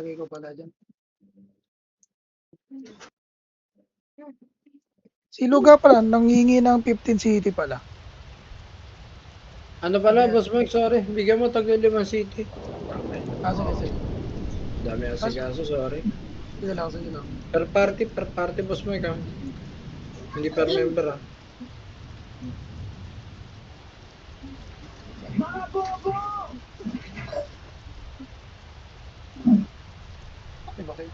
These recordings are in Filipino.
Lagay ko pala dyan. Si Luga pala, nanghingi ng 15 city pala. Ano pala, Boss Mike, sorry. Bigyan mo tag 5 city. Sige, sige. Dami asikaso, sorry. Sige lang, sige lang. Per party, Boss Mike, ha? Hindi per member, ha? Bakit? Okay.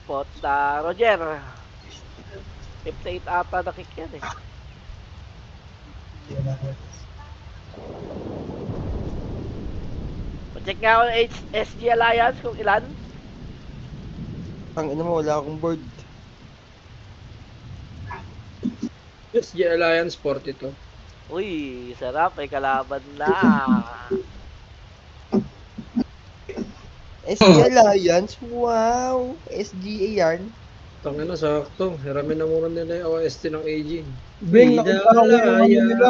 Pota, Roger. 58 ata na kick yan eh. Check nga ako SG Alliance kung ilan. Ang ina mo, wala akong board. SG Alliance 42. Uy, sarap. May kalaban na. SG Alliance? Wow! SGA yan. Tangina, sakto. Hiramin na muna nila yung OST ng AG. Bing, Ida nakita ko yung ano Alliance. nila.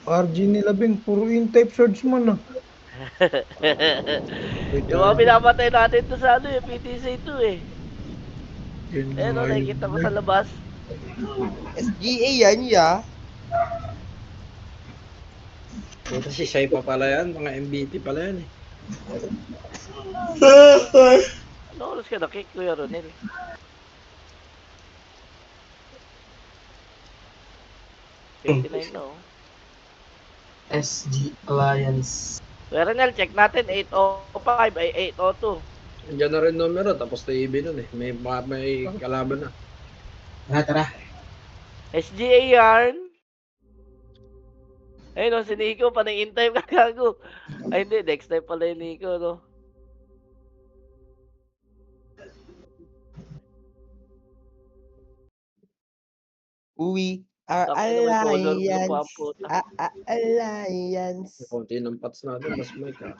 RG nila, Bing. Puro in-type swordsman, ah. Yung mga pinapatay natin to sa ano eh, PTC 2 eh. Yun Eh no, nga yun. nakikita ko sa labas. SGA yan, ya. Puta si Shai pa pala yan. Mga MVP pala yan, eh. Ano oras ka na-kick, Kuya Ronel? No? SG Alliance. Kuya Ronel, check natin. 805 ay 802. Andiyan na rin numero, tapos na EB nun, eh. May kalaban na. Tara. SGA yarn. Ayun no, si Nico, panay in-time ka gago. Ay hindi, next time pala yung Nico, no? Uwi. Our Tapos naman color blue pa ang Alliance. puta. Alliance. Kunti ng pats natin, mas may ka.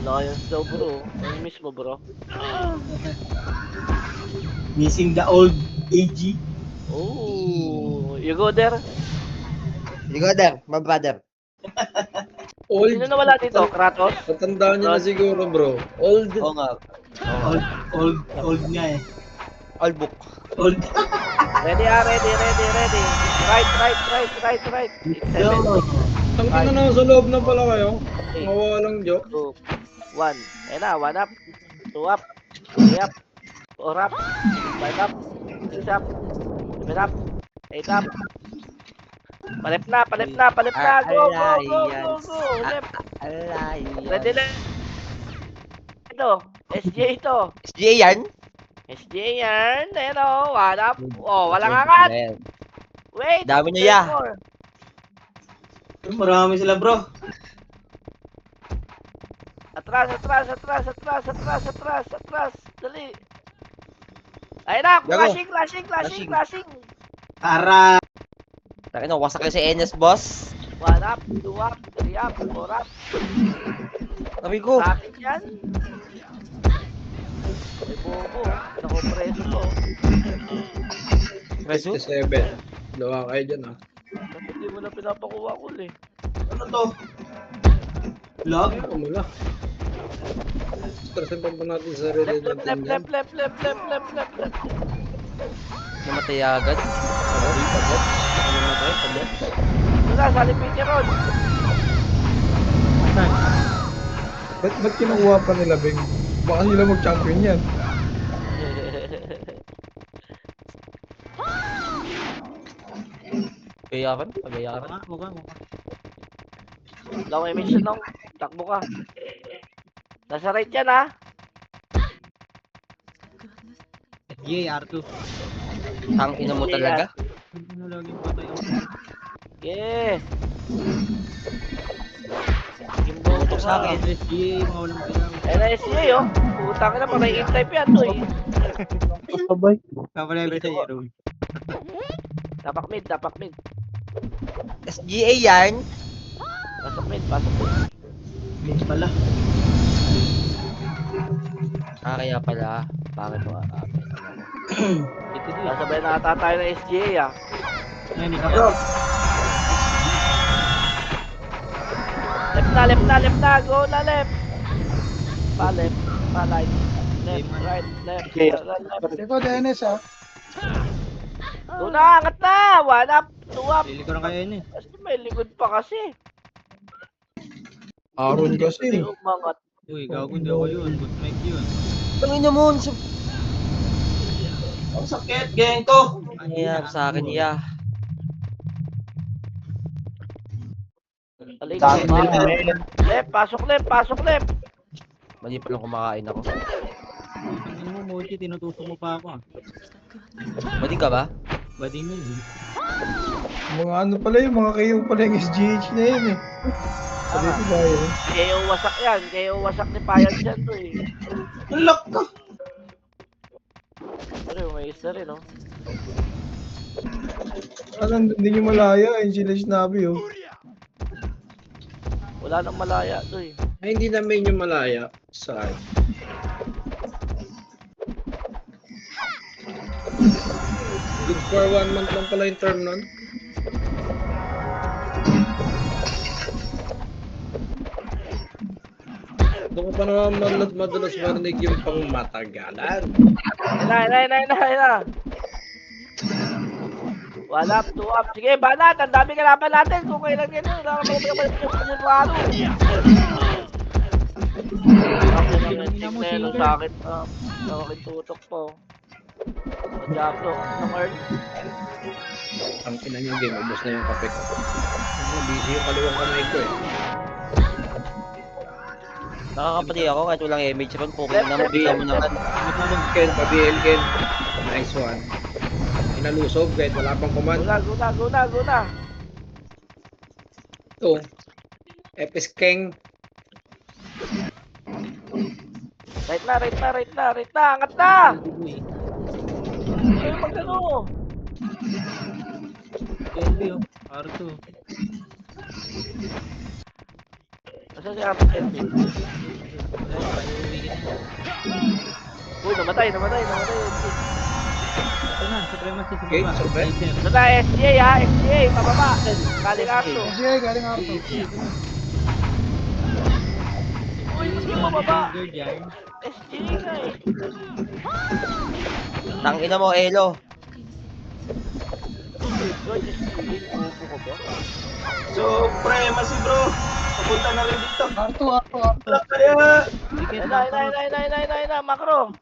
Alliance daw bro. Ano mismo bro? Missing the old AG. Oh, you go there? You go there, my brother. Old. Sino nawala dito? Kratos? Tatandaan niya na siguro, bro. Old. Oo nga. Old nga eh. All book. Old. Ready. Right. It's 7, Tangin na sa loob na pala kayo. Mawalang joke. 2, 1. Ayun na, 1 up. 2 up. 3 up. 4 up. 5 up. 6 up. 7 up. 8 up. Palip na. Go. Left. Alliance. Ready na. Ito. SJ ito. SGA yan? SJ yan. Ayun o. 1 up. Oh, walang angat. Wait. Dami niya, ya. More. Marami sila bro. Atras. Dali. Ayun na. Flashing. Tara. Takin na, wasak kayo si NS, boss. 1 up. 2 up. 3 up. 4 up. Sabi ko. Akin yan. Ay, bobo. Nakopreso to. Resu? 57. Dawa kayo dyan, ha. Bakit di mo na pinapakuha ko eh? Ano to? Log? Ano mo lang. Stressin pa natin sa sarili natin. Left. Namatay agad. Ito na, salipin niya ron. Ba't kinukuha pa nila, Bing? Baka nila mag-champion yan. Gayaran? Mukha. Long emission lang. Takbo ka. Nasa right yan ha. Yay, R2. Ang ina mo talaga. Ano laging patay ako? Yeah. Tutok sa akin. SGA, mawalang bilang. Ayun na SCA oh. Putang na, patay in-type yan to eh. Sabay. Kapalay sa hero. Tapak mid. SGA yarn. Pasok mid, pasok mid. Mid pala. Kaya pala. Bakit mo amin? Ito din. Nasabay na ata tayo ng SGA ah. Ngayon, isa pa. Left na, go na left. Pa left, pa right. Left, right, left, left. Ikaw, Dennis, ah. Doon na, angat na! One up, two up. Lili ko na kayo yun eh. Kasi may likod pa kasi. Aaron Hindi kasi. umangat. Uy, gago hindi ako yun. Good mic yun. Tangin na mo. Ang sakit, geng ko. Kaya sa akin iya. Aling Dami ko. nila, men. Left, pasok left. Mali pa lang kumakain ako. Ano mo, Mochi, tinutusok mo pa ako ah. Bading ka ba? Bading yun eh. Mga ano pala yung mga kayo pala yung SGH na yun eh. Sabi ko ba yun? KO wasak yan. KO wasak ni Payan dyan to eh. Ang lock ka. Pero may isa rin no. Ano, hindi nyo malaya yung sila sinabi oh. Wala nang malaya to eh. Ay, hindi namin yung malaya. Saan? Good for 1 month lang pala yung term nun. Doon ko pa naman madalas marinig yung pang matagalan. Ina. One up, two up. Sige, banat. Ang dami kalaban natin. Kung kailan yan yun. Wala kang magpapalik yung panirwaro. Ang nelo sa akin. Sa akin tutok po. Jackso ng Earl. Ang ina niyo game, ubos na yung kape ko. Busy yung kaliwang kamay ko eh. Nakakapati ako kahit walang image ron. Puking naman. Bigyan mo naman. Ken, pabihin Ken. Nice one. Inalusob kahit wala pang command. Go na. Ito. Epis King. Right na. Angat na. Ay, magano. KLB oh. R2. Asa si Arthur Kelvin? Uy, namatay. Ito na, supremacy sa Okay, baba. super. Laser. Ito na, SGA ha. SGA, pababa. Kaling Arthur. SGA, galing Arto. Uy, hindi pababa. Guard yan. SGA na eh. Tangina mo, Elo. Lord, SGA, upo ko ba? Supremacy, bro. Papunta na rin dito. Arto. Lock kaya. Ticket Ina, makro.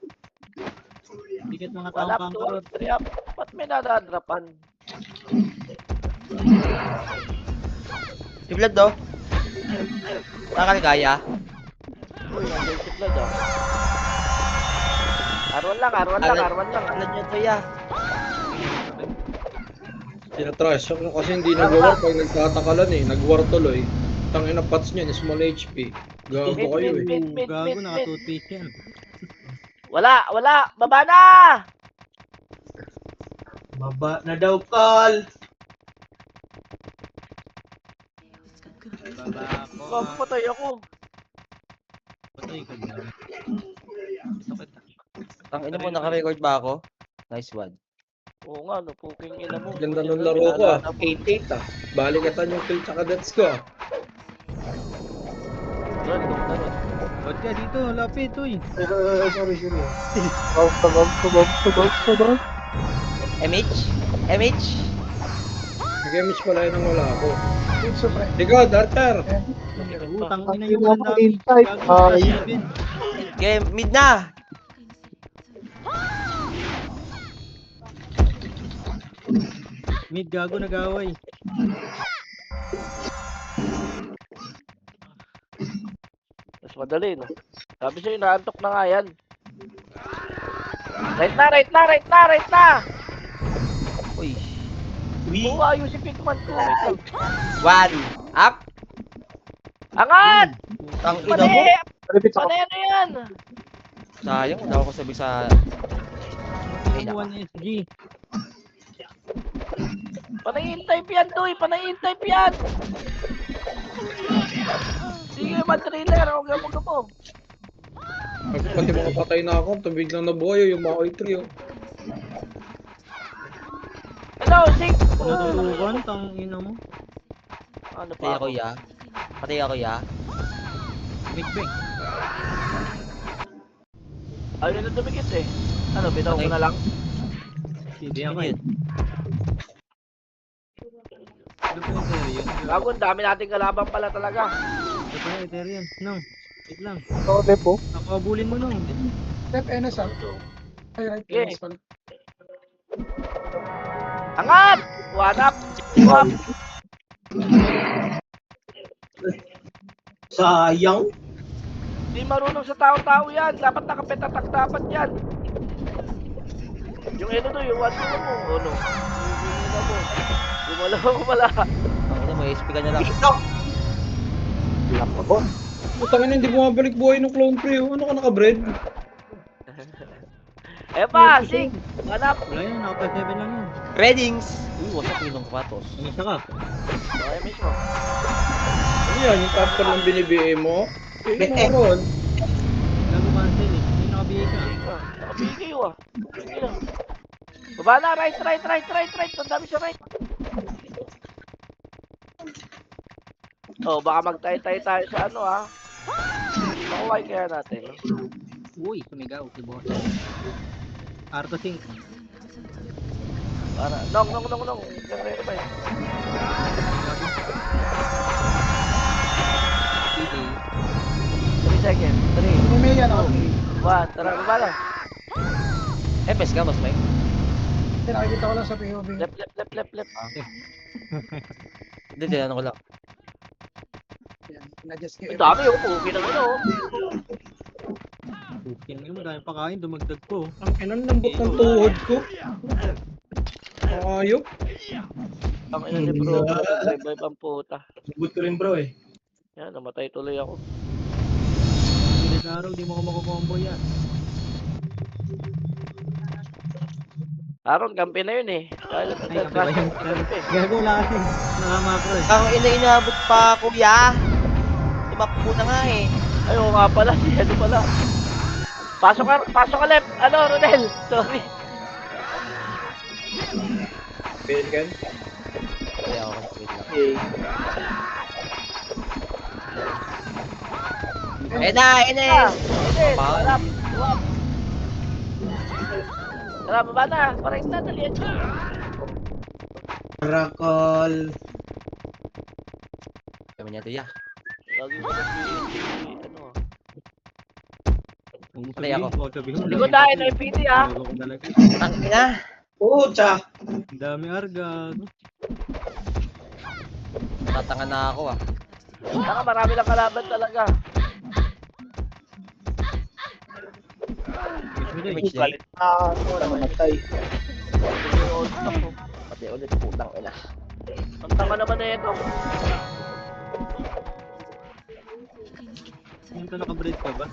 Ticket mga One taong up, two pangkarot. up, three up. Ba't may nadadrapan? Si Vlad do. Nakaligaya. Uy, nandiyan si Vlad ah. R1 lang. Ano niya kaya? Tinatrash ko kasi hindi nag-war pag nagtatakalan eh. Nag-war tuloy. Tangina pats niya, small HP. Gago kayo eh. Mid. Gago, naka-toothpaste yan. Wala. Baba na! Baba na daw, call. Baba ako. Gago, patay ako. Patay ka ba? Sakit. Tangina mo, naka-record ba ako? Nice one. Oo nga, no, puking ina mo. Ganda ng laro ko ah. 8-8 ah. Balikatan yung kill tsaka deaths ko ah. Ba't ka dito? Lapit, uy. Sorry. MH? Nag-image pala yun ang wala ako. Good super. Ikaw, Darter! Utang ina yung walang dami. Gago, Game, mid na! Mid gago nag-away. Mas madali, no? Sabi sa'yo, naantok na nga yan. Right na! Uy. Oo, ayun si Pigman ko. One. Up. Angat! Tangina mo. Panay ano yan? Sayang, wala ako sabi sa... Ay, naka. 1 SG. Panayin type yan, Doy! Panayin type yan! Sige, man-trailer. Huwag ka mo. Pati mga patay na ako, tabig lang nabuhay yung mga oy trio. Hello, Sig! Natutukan, tang ina mo. Ano Patay pa ako, ya. Patay ako, ya. Big. Ayaw na dumikit eh. Ano, bitaw ko na lang? Hindi ako Yun. eh. Ano pa yung Ethereum? Bago, ang dami nating kalaban pala talaga. Ano pa yung Ethereum? Nang, wait lang. So, depo. Ako abulin mo nung. Step NS ah. Ay, right. Okay. NS pala. Angat! One up! Two up! Sayang. Di marunong sa tao-tao yan. Dapat nakapetatak dapat yan. Yung ano to, yung one mo. O no? Yung mo. Gumalaw ko pala. Ano mo, SP ka na lang. Putang ina, hindi bumabalik buhay ng clone pre. Ano ka naka-bread? Eh pa, Sig! One up! Wala yan, naka 7 lang yan. Readings! Wasak yun ng patos. Ang isa ka. Okay, mismo. Ano yan, yung top card ng binibigay mo? Ron. Gago cancel eh. Hindi nakabigay ka. Nakabigay yun ah. Sige lang. Baba na, right. Ang dami sa right. Oh, baka magtay-tay tayo sa ano ah. Makuhay kaya natin. Uy, sumigaw si boss. Arto Sing. Para, nong. Ganyan ba yun? PD. 3 seconds. 3, May yan ako. 1, tara, baba na. FS ka, boss Mike? Nakikita ko lang sa POV. Left. Hindi, tinanong ko lang. Yan, na-adjust ko. Ang dami oh, pugi na ano oh. Pukin mo, dahil pakain, dumagdag ko. Ang ina, lambot ng tuhod ko. Ayop. Ang ina ni bro, may pang puta. Subot ko rin bro eh. Yan, namatay tuloy ako. Pilit na araw, di mo ko makukombo yan. Aaron, kampi na yun eh. Kaya Ay, kampi ba yun? Gago wala kasi. Nakamakro eh. Ang inaabot pa, kuya. Tumakbo na nga eh. Ay, oo nga pala, si ano pala. Pasok ka left. Ano, Rodel? Sorry. Bacon. Patay ako, wait lang. Ayun na. Harap. Tuwap. Tara, baba na. Parang na, dalihan siya. Rakol. Kami niya to, ya. Lagi mo na ano. Kung Patay ako. sabihin mo, Hindi ko dahil na yung PT ah. Gago ko talaga. Ang ina. Pucha. Ang dami arga. Tatanga na ako ah. Saka marami lang kalaban talaga. Which day? Namatay. Pati ulit putang ina. Ang tama naman na ito. Yung ka naka-break ka ba?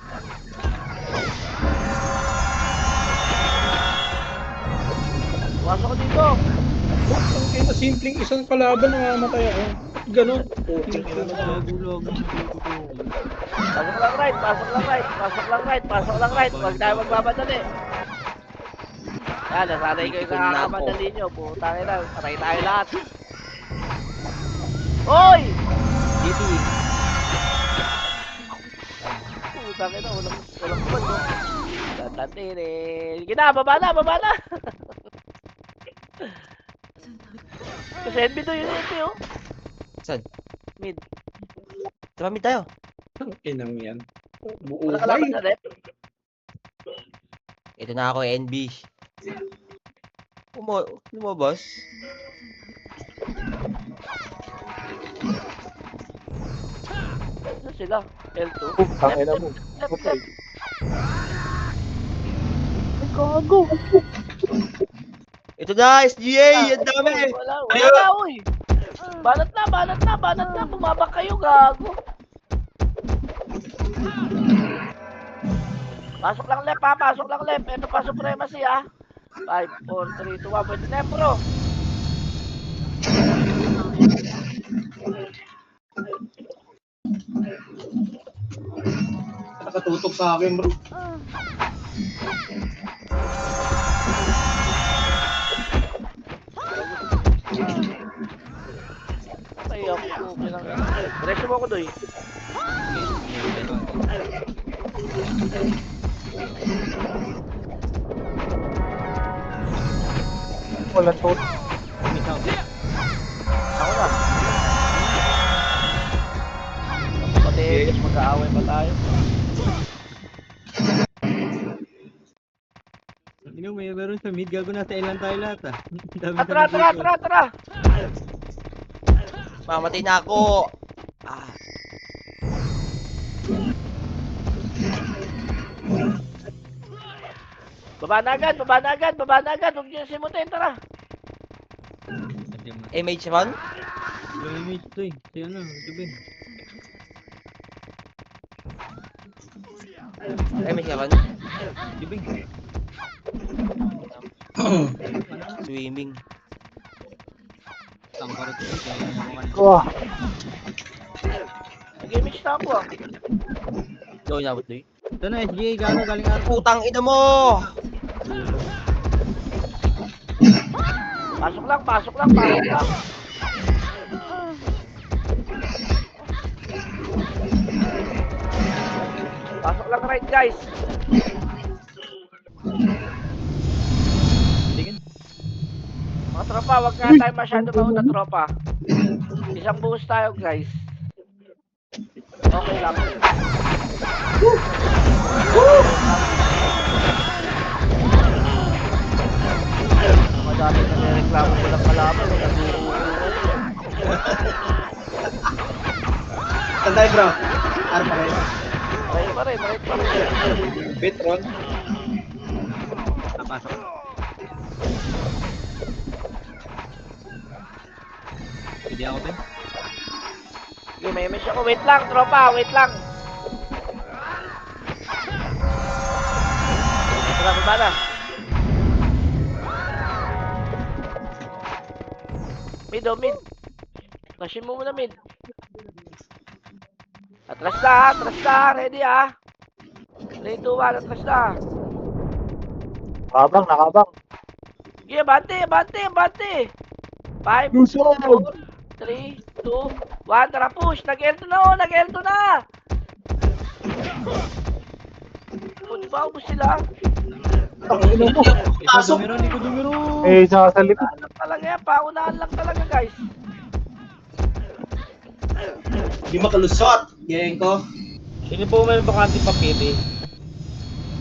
Pasok ko dito. Ang ina, simpleng isang kalaban nangamatay ako. Ganon. Putang ina naman. Nagulog. Pasok lang right. Huwag tayo magmamadali. Yan, nasanay ko yung nakakamadali nyo. Putang ina, patay tayo lahat. Hoy! GT. Putang ina, walang kuman no. Dandatin eh. Sige na, baba na. Kasi NB to yun oh. Saan? Mid. Tumamid tayo. Ang inang yan. Wala kalaban Buubay. sa rep. Ito na ako, NB. Lumabas. Ano sila? L2? Tangina mo. Left. Ito na, SGA! Ang dami! Wala na, uy! Banat na! Bumabak kayo, gago! Pasok lang left! Ito pa supremacy, ha? 5, 4, 3, 2, 1, pwede na, bro! Nakatutok sa akin, bro. Ay, ako. Diretso mo ako doy. Wala to. Ako na. Pati mag-aaway pa tayo. Meron sa mid, gago nasa ilan tayo lahat ah. Dami Tara! Mamatay na ako. Ah. Baba na agad! Huwag niyo simutin, tara! MH Ron? Yung image to eh. Si ano, Jubin. MH Ron? Jubin. Swimming. Tang karot ko. Kaya naman ako kanina. Wah, Nag-image na ako ah. Gawin na, Doy. Ito na, SGA, gago, galing araw. Putang ina mo! Pasok lang! Pasok lang right guys! Tingin. Mga tropa, wag nga tayo masyado mauna tropa. Isang buhos tayo guys. Okay lang. Madami na nireklamo ko lang kalaban. Tantay, bro. Ar pa rin. Right pa rin. Petron. Napasok. Hindi ako din. Sige, may miss ako. Wait lang, tropa. Wait lang. Ito na, baba na. Mid. Tashin mo muna mid. Atras na. Ready ah. 3, 2, 1. Atras na. nakabang. Sige, bante. 5, Lusog! 3, 2, 1. Tara, push. Nag-L2 na. O, di ba ubus sila? Pasok! Ikaw dumiro. Eh, isa sa likod. Paunahan lang talaga yan. Paunahan lang talaga, guys. Di makalusot. Geng ko. Sino po may bakante papili?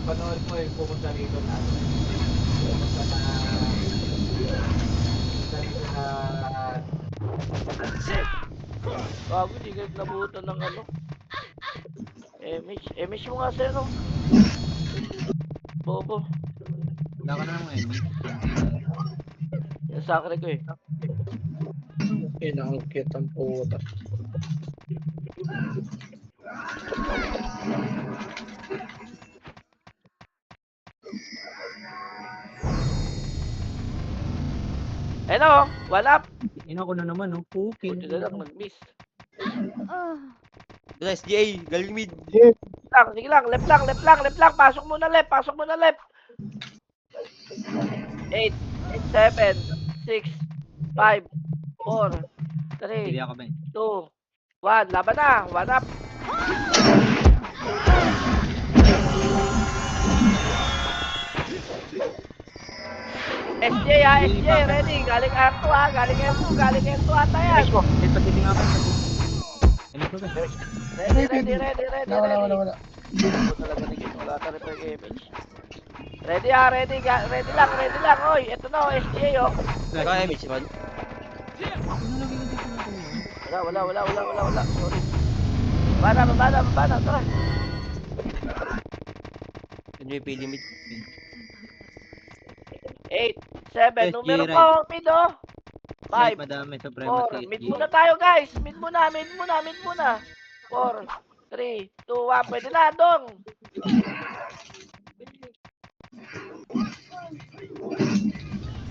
Panood mo eh, pumunta rito na. Pumunta na... Bago, di kayo nabutan ng ano. Emish mo nga sir, no? Bobo. Wala ka na ng image. Yung sakre ko eh. Inaangkit ang puta. Hello, one up. Ina ko na naman, oh. Puking. Buti na lang mag-miss. SGA, galing mid. Sige lang, left lang. Pasok muna left. 8, 7, 6, 5, 4, 3, Hindi ako ba 2, 1. Laban na. One up. SJ ready. Galing R2 galing R2 ata yan. Eh, patiting ako. Image ko ba? Ready. Wala. Ako talaga naging wala ka rin pag image. Ready ready lang. Oy, eto na SJ oh. Ikaw MH Ron? Wala. Sorry. Baba na, tara. Sino yung pili mid? 8, 7, SJ numero right. ko, mid oh. 5, Madami sa prema 4, si mid SG. muna tayo guys. Mid muna. 4, 3, 2, 1. Pwede na, dong.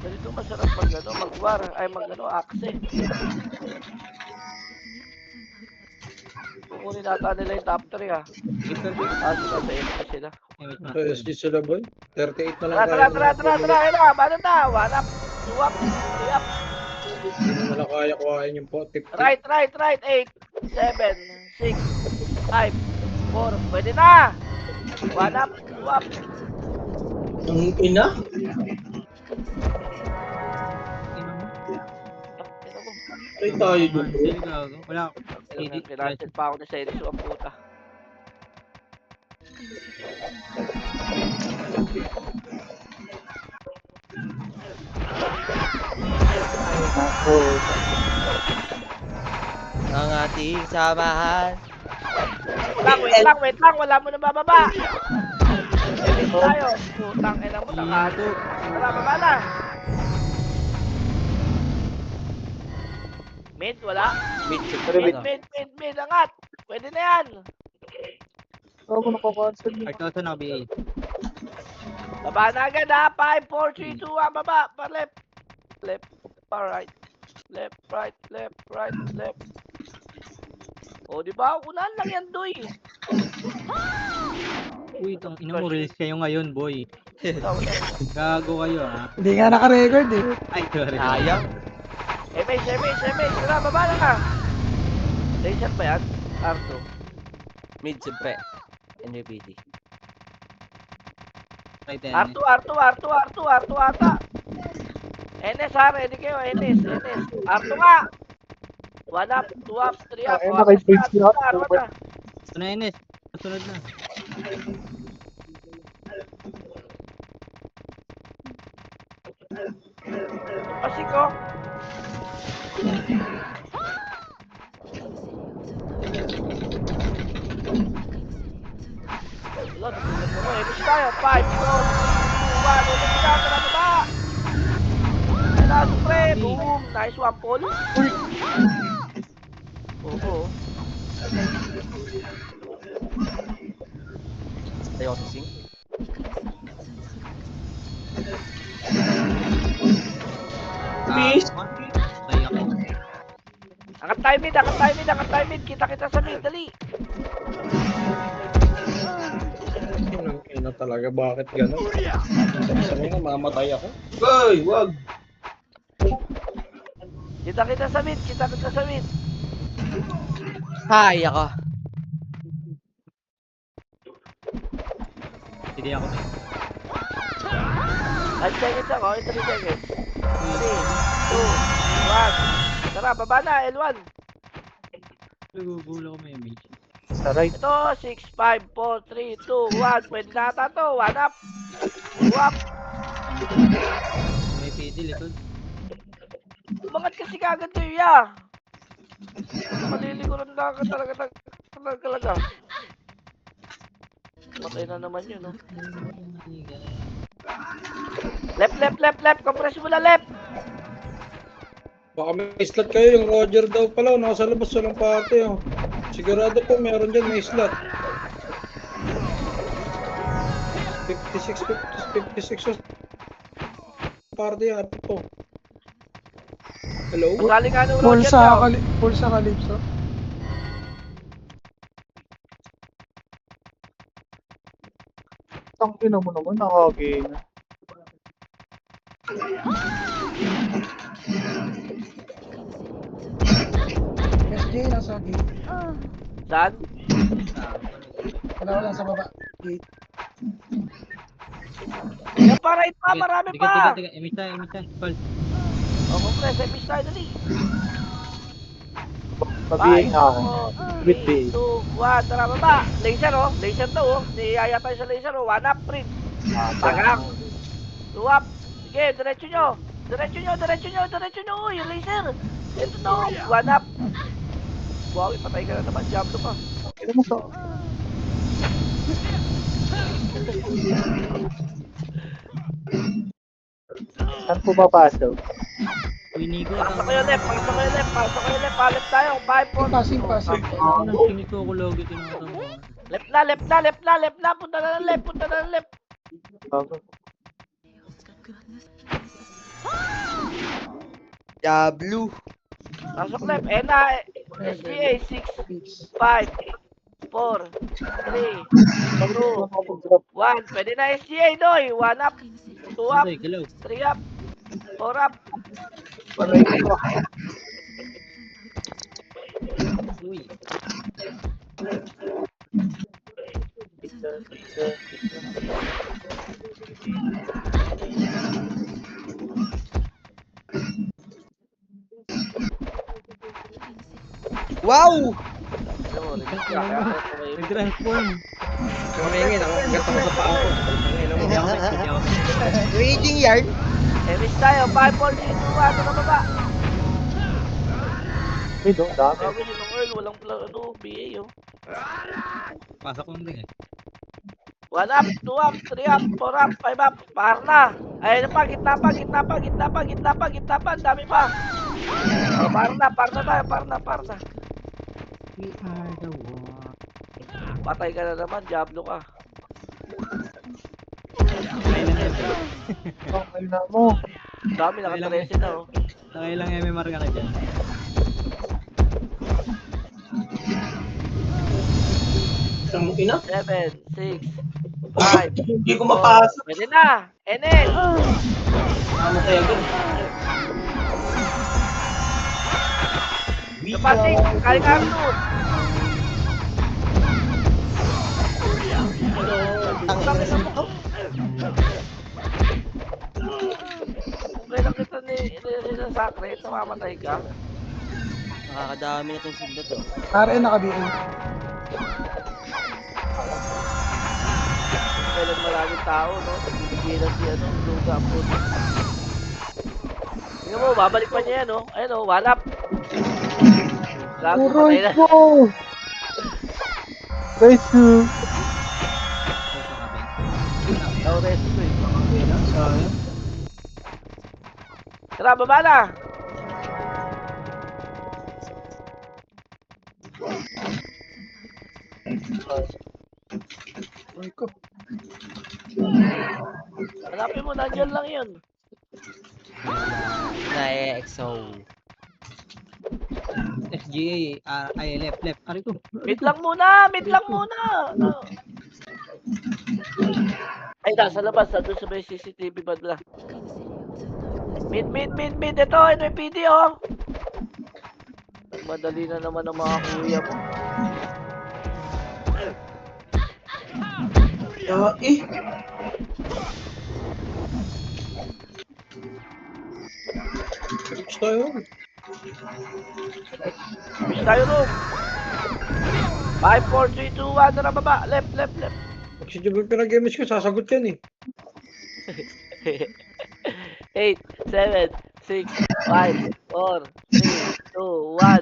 Ganito masarap mag-war. Ay, mag-akse. kukunin nata nila yung top 3 ah. Ah, sila sa SG sila. Sa SG sila boy. 38 na lang Tara, kaya tara, tara, tara, tara, ayun na, paano na? 1 up, 2 up, 3 up. Hindi na lang kaya kuhain yung 50. Right, 8, 7, 6, 5, 4, pwede na! 1 up, 2 up. Ang ina? Ito mo. Ay tayo dun bro. Wala. Kinancel pa ako na sa Eric ang puta. Ang ating samahan. Wait lang, wala mo na bababa. Elis tayo. Putang ina mo, nakado. Tara, baba na. Mid, wala? Mid, angat. Pwede na yan. Ako nakakoncert. 5,000 ako BA. Baba na agad ha. 5, 4, 3, 2, 1, baba. Pa left. Left, pa right. Left, right, left, right, left. O, di ba? Unahan lang yan, Doy. Uy, itong ina mo, release kayo ngayon, boy. Gago kayo, ha? Hindi nga naka-record eh. Ay, sorry. Sayang. MS. Tara, baba na ka. Laser pa yan? R2. Mid, siyempre. NVPD. Right, R2 ata. NS ha, ready kayo, NS. R2 nga. 1 up, 2 up, 3 up. Ay, naka-bridge na. Ito na, Enes. Sunod na. Pasik ko. Wala, dito mo. NS tayo. 5, 4, 3, 2, 1. Ulit ka, tara na ba? Last pre, boom. Nice one, Paul. Oo. Tayo sa sing. Please. Tayo ako. Angkat tayo mid. Kita sa mid, dali. Ang ina talaga, bakit gano'n? Sabi nga, mamatay ako. Ay, wag. Kita sa mid. Hay ako. Hindi ako na. 5 seconds ako, 3 seconds. 3, 2, 1. Tara, baba na, L1. Nagugulo ko may image. Ito, 6, 5, 4, 3, 2, 1. Pwede na ata to. 1 up. 2 up. May PD, likod. Umangat kasi kagad to ya. Maliliguran na ka talaga. Patay na naman yun, no? Left. Compress mo na left. Baka may slot kayo, yung Roger daw pala, nasa labas walang party. Oh. Sigurado po meron dyan, may slot. 56 party yata po. Hello? Galing nga nung Roger daw. Full sa Calypso. Tangina mo naman, nakagay na. SJ, nasa gate. Saan? Wala sa baba. Gate. Yan pa, right pa, marami pa. Tiga. Image tayo. Call. O, compress, epish tayo, dali. Pabihin nga ako. 5, With 4, 3, 2, 1. Tara, baba. Laser, oh. Laser to, oh. Niyaya tayo sa laser, oh. 1 up, print. Tagang. 2 up. Sige, diretso nyo. Uy, yung laser. Ito to. 1 up. Buhawi, patay ka na naman. Diablo ka. Ano mo sa... Saan po papasok? Winigo. Pasok kayo left. Palep tayo. 5, 4, Passing. Sinito ko logo tinatamo. Left na. Punta na ng left. Diablo. Pasok left. Eh na, SGA 6, 5, 4, 3, 2, 1. Pwede na SGA, Noy. 1 up, 2 up, Noy, galaw. 3 up, 4 up. Uy. Wow! Ano, kaya Nag-transform. Kumaingin, nakagat ako sa paa ko. Tangina mo. Hindi ako may, hindi ako may. Raging yard. miss tayo. 5, 4, 3, 2, 1. Ano baba? Bago si Nung Earl, walang BA oh. Pasok lang din eh. 1 up, 2 up, 3 up, 4 up, 5 up. Par na. Ayun pa, gitna pa, gitna pa, gitna pa, gitna pa, gitna pa. Ang dami pa. Oh, par na tayo, par na. We are the one. Patay ka na naman, Diablo ka. Kailan yan? Okay na mo. Dami, naka-13 na oh. Nakailang MMR ka na dyan. Ang ina. 7, 6, 5. Hindi ko mapasok. Pwede na. Enel. Namatay agad. Kapasik, kaling Arthur. Ang ina naman to. Kung kailan kita sinasakre, namamatay ka. Nakakadami na itong silda to. RN naka-BA. Kung kailan maraming tao, no? Bibigyan si luga po. Tingnan mo, babalik pa niya yan, no? Ayun, no? 1 up. Gago, patay na. Rescue. Daw rest ko eh. Tara, baba na! Ay ko. Hanapin mo, nandiyan lang yun. Na-EXO. SGA, ay left. Ari ko. Mid lang muna! No. Ay, nasa labas, doon sa may CCTV badla. Mid. Ito yung PD, oh. Madali na naman ang mga kuya mo. Reach tayo. Miss tayo, room. 5, 4, 3, 2, 1. Tara, baba. Left. Pag si Jubel pinag-MS ko, sasagot yan eh. 8, 7, 6, 5, 4, 3, 2, 1.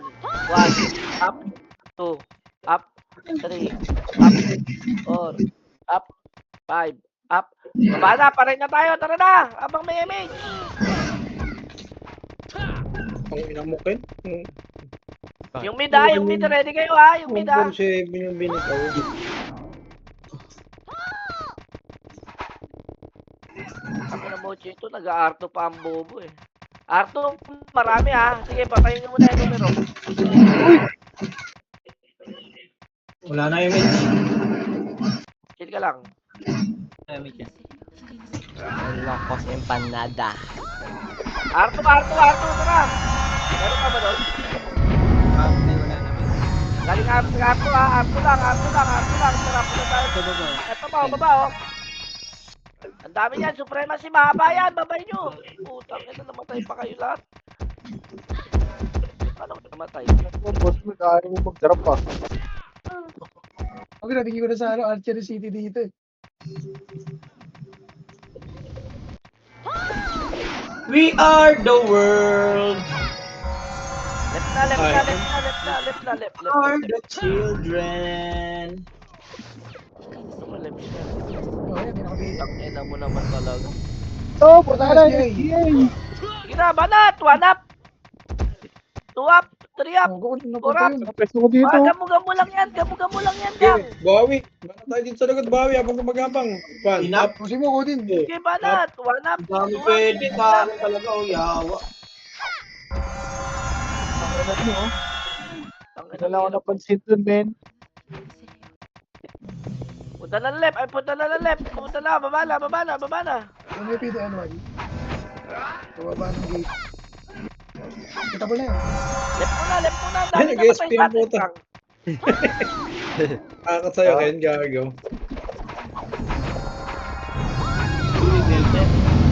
1. Up. 2. Up. 3. Up. 4. Up. 5. Up. Baba na. Paray na tayo. Tara na. Abang may image. Ang inamukin. Yung mid ha. Yung mid. Ready kayo ha. Yung mid ha. 147 yung binitaw. Ako na mochi ito. Nag-aarto pa ang bobo eh. Arto, marami ha. Sige, patayin nyo muna yung numero. Wala na yung image. Chill ka lang. Damage yan. Lokos empanada. Arto. Tara. Meron ka ba doon? Ay, wala naman. Galing Arto ha. Arto lang. Tara, punta tayo. Ito baba. Eto pa, baba oh. Ang dami yan, supremacy, mahaba yan, babay nyo. Putang ina, namatay pa kayo lahat. Paano ka namatay? Boss mo, kaya mo mag-drop pa. Okay, natingin ko na sa Archery City dito eh. We are the world. Left na. Are the children. Left na. Oh, yan, may naka-BA. Ang ina mo naman talaga. Oh, porta ka na, SGA. Gina, banat! 1 up! 2 up! 3 up! Oh, kung Kurap. napunta yun. Presto ko dito. Gamo-gamo lang yan, gang! Okay, bawi. Baka tayo dito sa lagot, bawi. Habang gumagapang. Pan, Inap. Pusin mo ko din. Sige, banat! 1 up! Ang dami 2 up! pwede. Kano talaga. O, yawa. Alam mo, Ang wala ako napansin dun, men. Punta na ng left, ay punta na ng left. Punta na, baba na, baba na, baba na. Yung may PDNY. Bumaba ng gate. Kita mo na yun. Left muna, left muna. Ang Ay, dami nag-SP namatay na sa atin. puta. Kakat sa'yo, Ken, gago.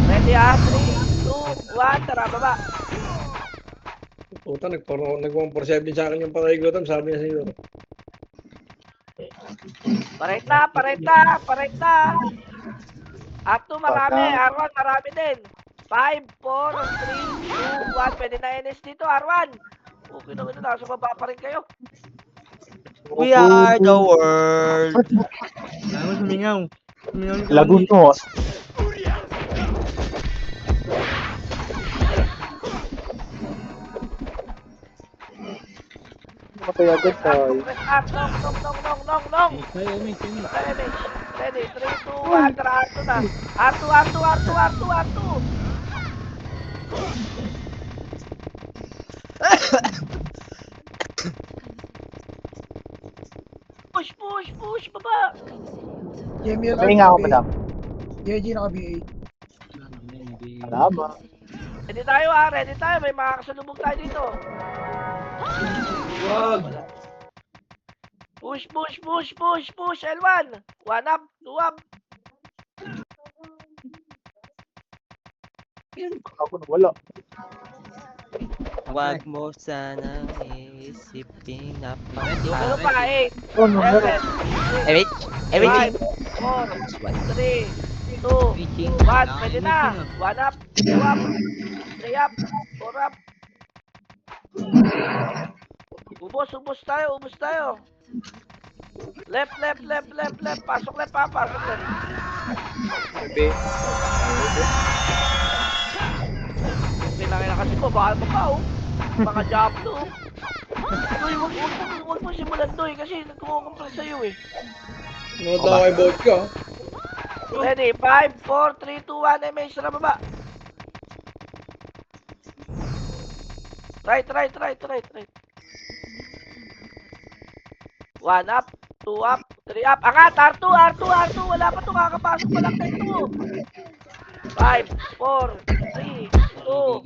Ready ah, 3, 2, 1, tara, baba. Puta, nag-147 sa akin yung pakigutom, sabi niya siguro. Parekta, parekta, parekta. Up to marami, R1 marami din. 5, 4, 3, 2, 1. Pwede na NS dito, R1. Okay na, nasa baba pa rin kayo. We are the world. Kaya mo sumingaw. Sumingaw yung Lagun kaunti. to. Matay agad tayo. Press up, nong. Tayo, Emix. Damage. Ready, 3, 2, 1. Tara, R2 na. R2. Push, baba. Jamie, May nga ako, madam. JG naka-BA. Ready tayo. May makakasalubog tayo dito. Wag. Push, L1. 1 up, 2 up. Ako na wala. Wag mo sanang isipin na Pero pa, 8, Oh, no, meron. 7, 6, Everything. 5, 4, 3, 2, Reaching. 1. Pwede na. 1 up, 2 up, 3 up, 4 up. Ubos tayo. Left. Pasok left. Okay. Pinangin na kasi ko, bahal mo pa oh. Mga job to. Doy, wag mo simulan doy kasi nagkukumpres sa'yo eh. Ano daw kay vodka? Ready, 5, 4, 3, 2, 1, MH na baba. Right. 1 up, 2 up, 3 up. Angat, R2. Wala pa to, kakapasok pa lang tayo. 5, 4, 3, 2,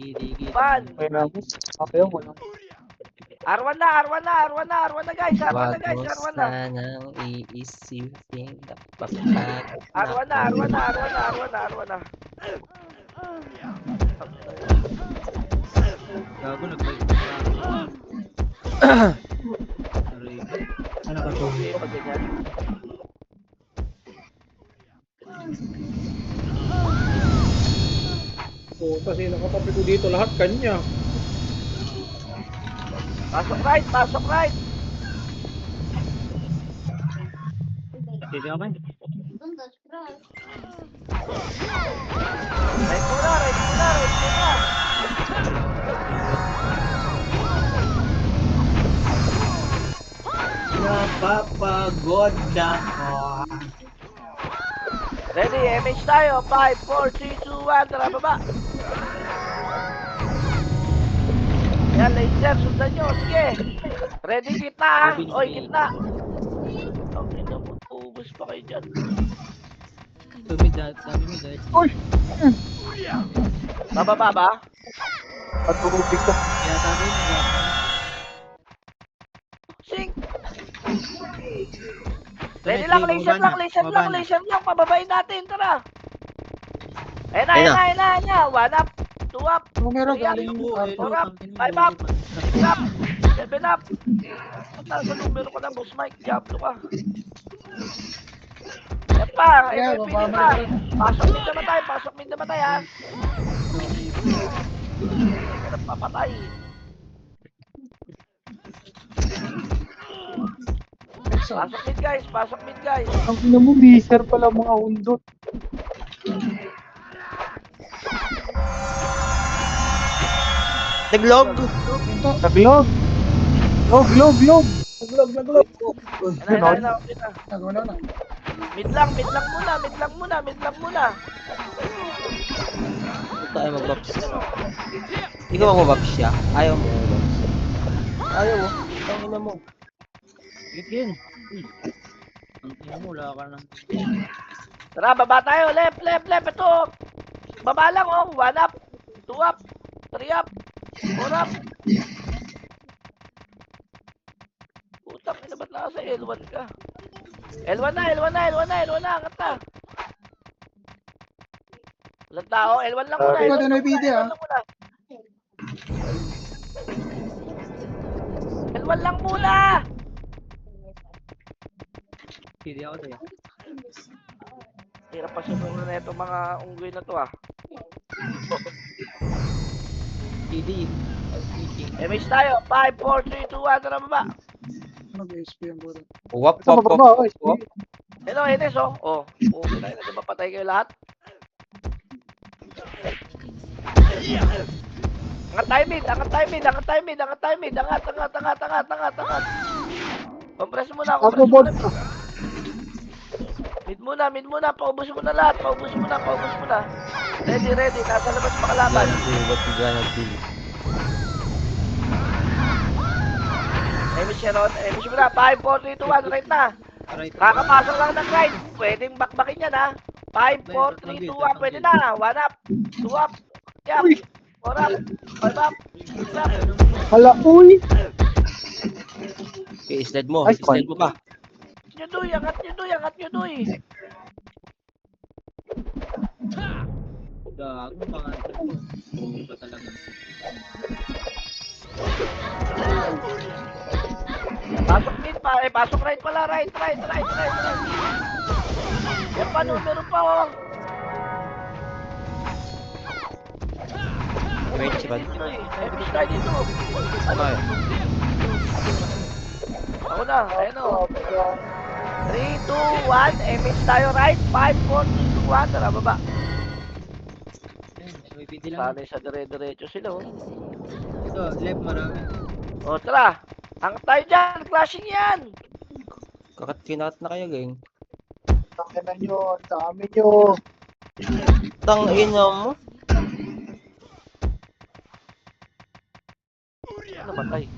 1. May na ako. Ako wala. R1 na guys. Wag mo R1 na. sanang iisipin na R1 na. Gago, nag-bike. Aray. Ano ka to? Okay, pag ganyan. Puta, sino katabi ko dito? Lahat kanya. Pasok right. Dito ka ba? Right muna. Napapagod na ako. Ready, MH tayo. 5, 4, 3, 2, 1. Tara, baba. Yan, laser. Sundan nyo. Sige. Ready, gitna ha. Oy, gitna. Okay na, mag-uubos pa kayo dyan. Tumid sabi mo dahil. Bababa ba? Patulubig ka. Kaya sabi mo na. Sing. Ready lang, laser lang. Pababain natin, tara. Ayun na. 1 up, 2 up, Numero 3 up, galing 4 up, 5 up, 6 up, 7 up. Nasa numero ko na, boss Mike. Diablo ka. Yan pa, Yeah, MVP baba din mo pa. na. Pasok mid naman tayo ha. Papatay. Pasok mid guys. Ang ina mo, miser pala mga undot. Naglog. Naglog. Log. Ayun na. Naguna na. Mid lang muna. Tayo mag-box. Ikaw mag-box siya. Ayaw mo mag-box. Ayaw oh. Ang ina mo. Gigin. Ang ina mo, wala ka na. Tara, baba tayo. Left. Ito. Baba lang, oh. 1 up. 2 up. 3 up. 4 up. Putang ina, ba't nasa L1 ka? L1 na. Angat na. Walang tao. L1 lang muna. Ikaw din may video, ah. L1 lang muna. Hindi ako sa'yo. Hirap pa sumunod na itong mga unggoy na to, ah. Hindi. MH tayo. 5, 4, 3, 2, 1. Tara, baba. Nag-SP ang buro. Wap, Sa wap, wap, baba, wap, wap. Hello, Enes, oh. Oh, okay na. Di ba patay kayo lahat? Angat tayo mid. Angat. Compress muna. Mid muna. Paubos mo na lahat. Paubos mo na. Ready. Nasa labas pa kalaban. What you gonna do? Emish mo na. 5, 4, 3, 2, 1. Right na. Right. Kakapasok lang ng right. Pwedeng bakbakin yan, ha. 5, 4, 3, 2, 1. Pwede na. 1 up. 2 up. Yap. 4 up. 5 up. 6 up. Hala, uy! Okay, sled mo. Ay, Sled mo pa. Angat nyo, Doy. Gago, pangalan ko. Hindi ba talaga? Pasok mid pa. Pasok right pala. Right. Yan pa, numero pa, oh. Wait, si Bad. Emish tayo dito. Okay. Ako na. Ayan, oh. 3, 2, 1. Emish tayo right. 5, 4, 3, 2, 1. Tara, baba. May pwede lang. Sanay sa dire-diretso sila, oh. Ito, left marami. O, tara. Angat tayo dyan. Clashing yan. Kinakat na kayo, gang. Tangina nyo, dami nyo. Tang ina mo. Ano patay?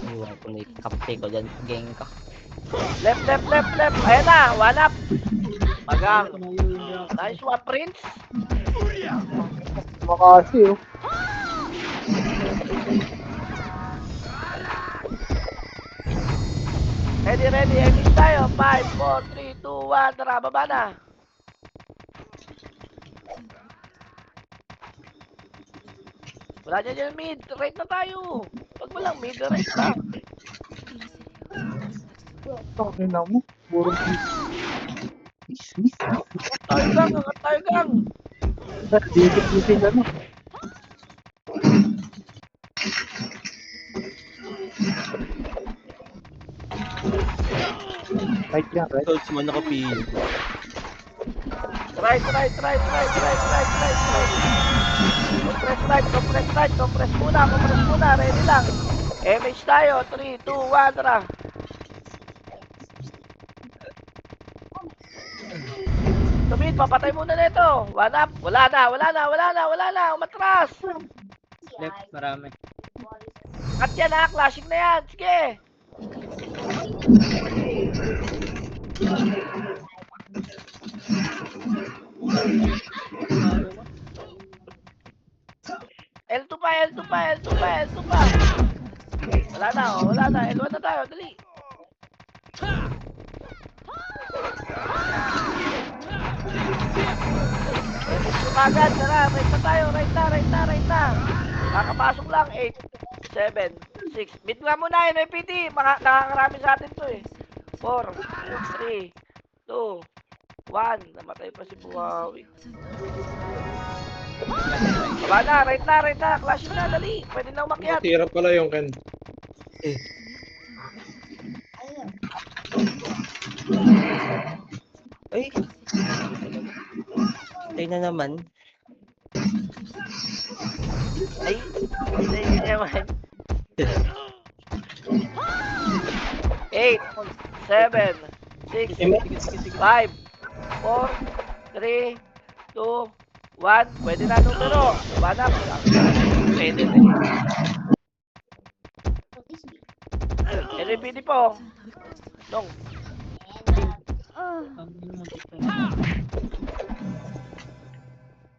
Iwan ko na yung kapte ko dyan. Gang ka. Left. Ayan na. 1 up. Magang. Nice one, Prince. Makasi, oh. Ready. Emish tayo. 5, 4, 3, 2, 1. Tara, baba na. Wala dyan mid. Right na tayo. Pag walang mid, right na. Tangina mo. Puro Angat tayo gang. Dikit-dikit ano. Right yan, right? Toads mo nakapili. Right. Compress muna. Ready lang. MH tayo. 3, 2, 1. Tara. Tumid, papatay muna nito. 1 up. Wala na. Umatras. Left marami. Cut yan, ha. Clashing na yan. Sige. L2 pa. Wala na. L1 na tayo. Dali. Agad, tara. Right na. Kakapasok lang. 8, 7, 6. Mid nga muna, NIPT. Nakakarami sa atin to, eh. 4, 3, 2, 1. Namatay pa si Buhawi. Baba na, right na. Clashing na, dali. Pwede na umakyat. Tira pala yung Ken. Ay! Tayo na naman. Ay, hindi naman. 8, 7, 6, 5, 4, 3, 2, 1. Pwede na numero. 1 up. pwede rin eh. LAPD po. Dong. Ang ino mo dito.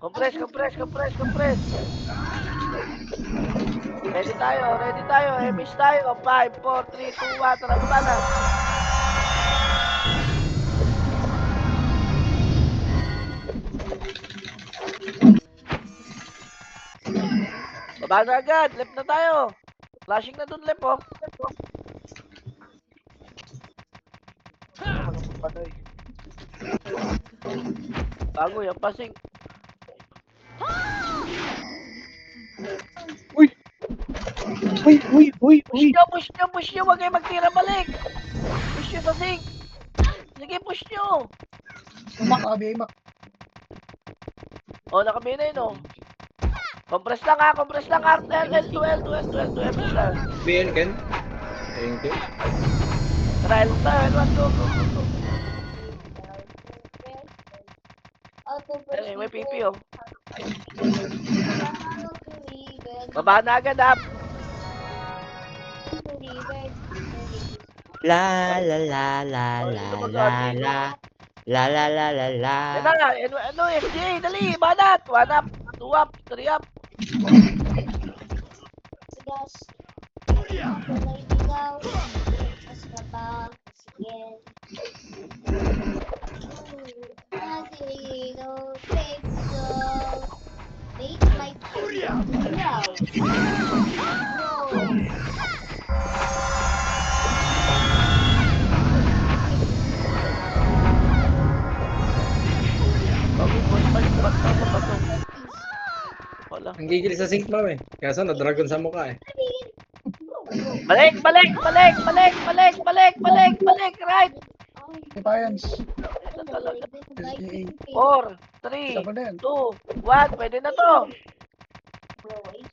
Compress. Ready tayo. Emis tayo. 5, 4, 3, 2, 1. Tara, baba na. Baba na agad. Left na tayo. Flashing na dun, left, oh. Bago yung passing. Uy. Push nyo. Huwag kayo magtira balik. Push nyo sa sink. Sige, push nyo. Umak, abi, imak. Oh, nakabina yun, oh. Compress lang, L2, Emis lang. BN, Ken. Thank you. Tara, L1, go. Eh, may pipi, oh. Baba na agad, ah. La la la la la la la. La la la la la. Yan na, FJ, dali, banat. 1 up, 2 up, 3 up. Wala. Ang gigil sa sink mo eh. Kaso na-dragon sa mukha eh. Balik, right. Defiance. Ito talaga. SGA. 4, 3, Isa pa na yan. 2, 1, pwede na to. Right.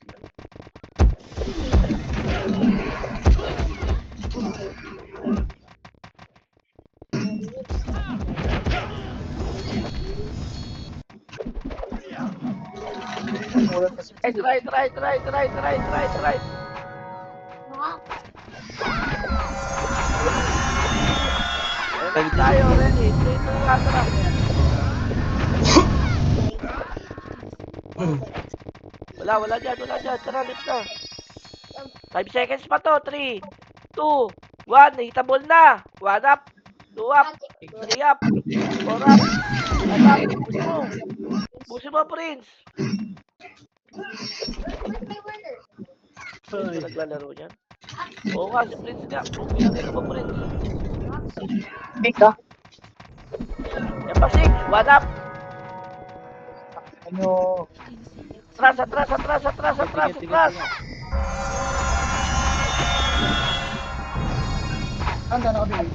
Ready tayo, ready. 3, 2, 1, tara. Wala dyan. Tara, lift na. 5 seconds pa to. 3, 2, 1. Hitable na. 1 up, 2 up, 3 up, 4 up, 5 up. Busin mo, Prince. Sino naglalaro niyan? Oo nga, si Prince nga. Pinakita mo, Prince. Ika. Yan pa, 6. 1 up. Ano? Atras. Anda, nakabili.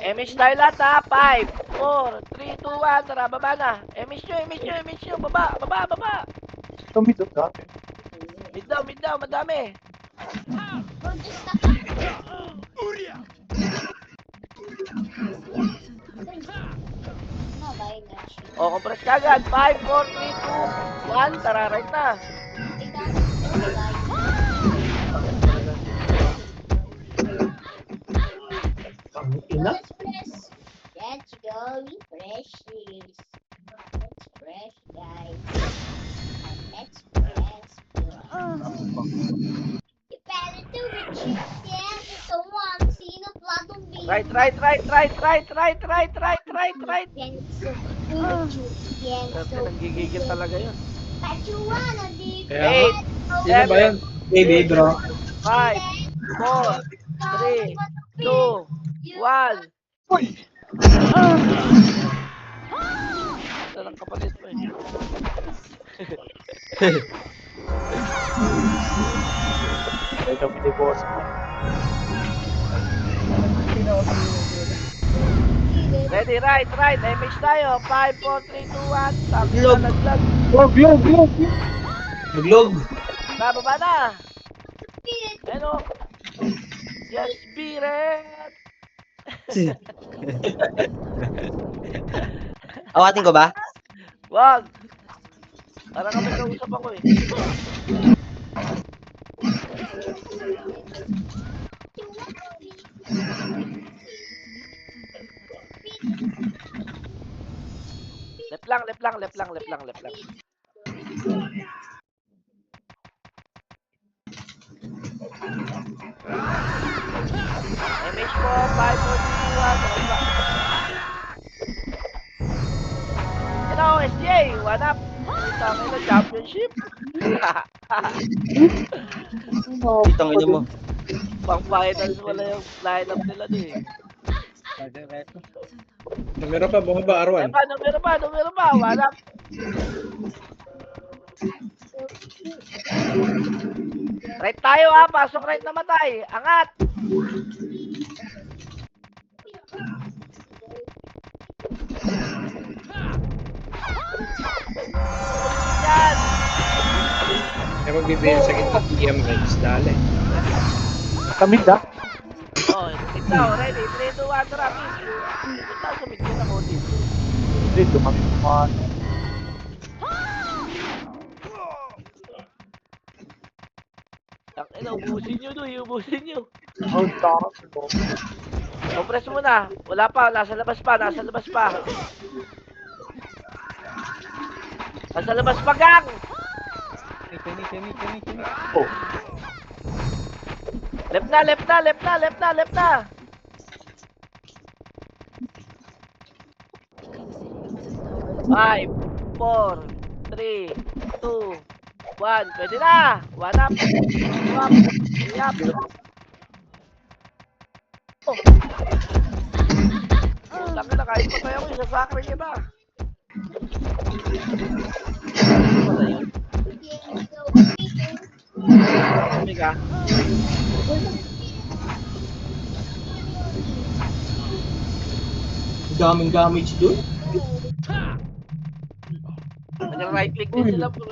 Emish tayo lahat, ha. 5, 4, 3, 2, 1. Tara, baba na. Emish nyo. Baba. Tumito ka. Mid down, madami. O, compress ka agad. 5, 4, 3, 2, 1. Tara, right na. Let's go, refreshes. Let's fresh, guys. Let's press, bro. You better do it, yeah. Ito mo ang sinapladong bino. Right. Kasi nanggigigil talaga yun. But you wanna be Kaya, Eight, sino ba yan? Baby, bro. 5, 4, 3, 2, 1. Ito lang kapatid mo eh. Ito, boss. Ready, right. Image tayo. 5, 4, 3, 2, 1. Takbo Log. na naglag. Glog. Maglog. Baba na. Ano? Yes, Biret. Awatin ko ba? Wag. Para kami kausap ako eh. Left lang, left lang, left lang, left lang, left lang. MH po, 5, 4, 3, 2, 1. Hello, SJ, what up? Tama na championship. Itang ina mo. Pang finals wala yung lineup nila doon eh. Numero pa, bumaba, Arwan. Numero ba? What up? Right tayo ha, pasok right na matay. Angat! Yan! Kaya magbibigyan sa kita TMX, dali. Kamid ah. Oh, ikaw, ready? 3, 2, 1, drop it. Ikaw, sumit ka na konti. Dito kami kumahan. Ina, ubusin nyo doon, ubusin nyo. Oh, sarap po. Compress mo na. Wala pa, nasa labas pa. Nasa labas pa, gang! Oh. Left na. 5, 4, 3, 2, 1. Pwede na! One up! Three up! Oh! Laki na kahit patay ako, isasakrin kita. Wala yun. Kami ka. Daming damage doon. Nag-right click din sila bro.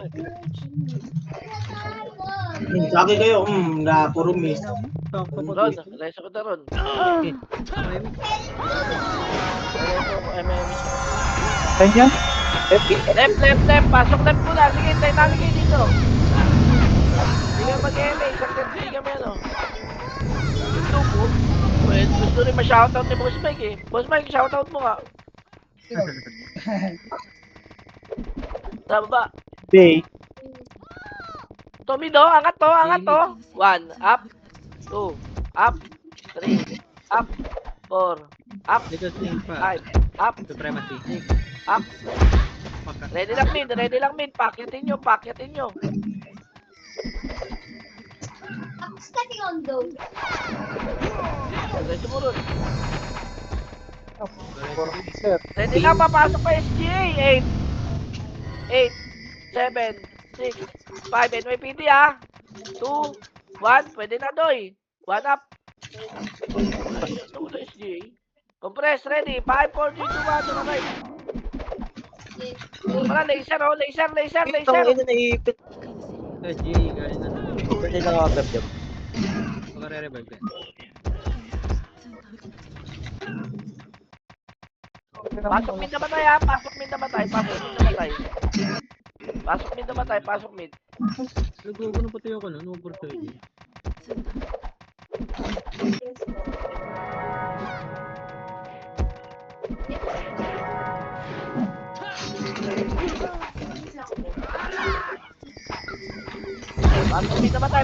Sa akin kayo, na puro miss. Ron, reso ko na ron. Kanya? Left. Pasok left muna. Sige, hintayin namin kayo dito. Hindi ka mag-eme. Isang left hindi kami ano. Ito po. Pwede, gusto rin ma-shoutout ni Boss Mike eh. Boss Mike, shoutout mo nga. Sa baba. Day. Tomido, angat to. 1, up. 2, up. 3, up. 4, up. 5, up. Supremacy. 6, up. Ready lang mid. Pakyatin nyo. I'm stepping on those. Ready mo ron. Sir. Ready na, papasok pa SGA. 8, 7, 6, 5, NYPD ah. 2, 1, pwede na doy. 1 up. Ito ko na SGA. Compress, ready. 5, 4, 3, 2, 1, tumakay. Wala, laser. Itang ina naipit. SG, galing na. Pwede na nakagab-jab. Magre-revive ka. Pasok mid na matay. Pasok mid. Nagkukuno pati ako nun, opportunity.